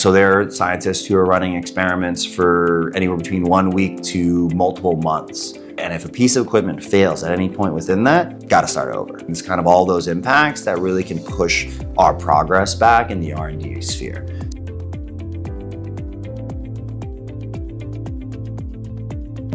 So there are scientists who are running experiments for anywhere between 1 week to multiple months. And if a piece of equipment fails at any point within that, got to start over. It's kind of all those impacts that really can push our progress back in the R&D sphere.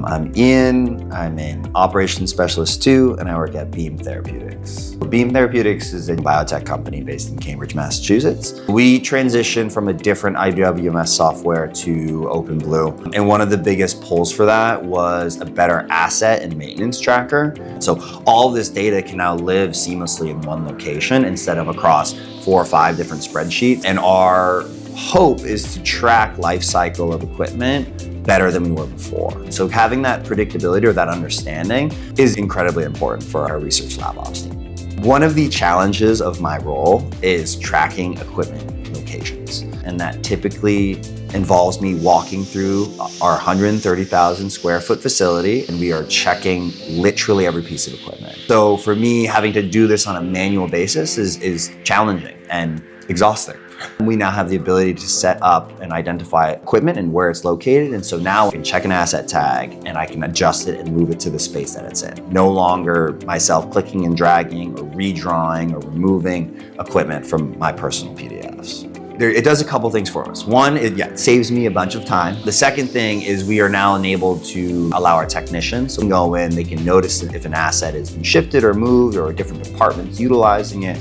I'm Ian, I'm an operations specialist too, and I work at Beam Therapeutics. Beam Therapeutics is a biotech company based in Cambridge, Massachusetts. We transitioned from a different IWMS software to OpenBlue. And one of the biggest pulls for that was a better asset and maintenance tracker. So all of this data can now live seamlessly in one location instead of across 4 or 5 different spreadsheets. And our hope is to track life cycle of equipment better than we were before. So having that predictability or that understanding is incredibly important for our research lab ops team. One of the challenges of my role is tracking equipment locations. And that typically involves me walking through our 130,000 square foot facility, and we are checking literally every piece of equipment. So for me, having to do this on a manual basis is challenging and exhausting. We now have the ability to set up and identify equipment and where it's located. And so now I can check an asset tag and I can adjust it and move it to the space that it's in. No longer myself clicking and dragging or redrawing or removing equipment from my personal PDFs. It does a couple things for us. One, it saves me a bunch of time. The second thing is we are now enabled to allow our technicians to go in, they can notice if an asset has been shifted or moved or a different department's utilizing it,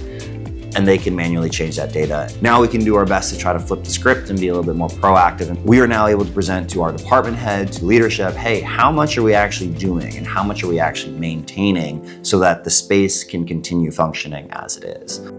and they can manually change that data. Now we can do our best to try to flip the script and be a little bit more proactive. And we are now able to present to our department head, to leadership, hey, how much are we actually doing and how much are we actually maintaining so that the space can continue functioning as it is?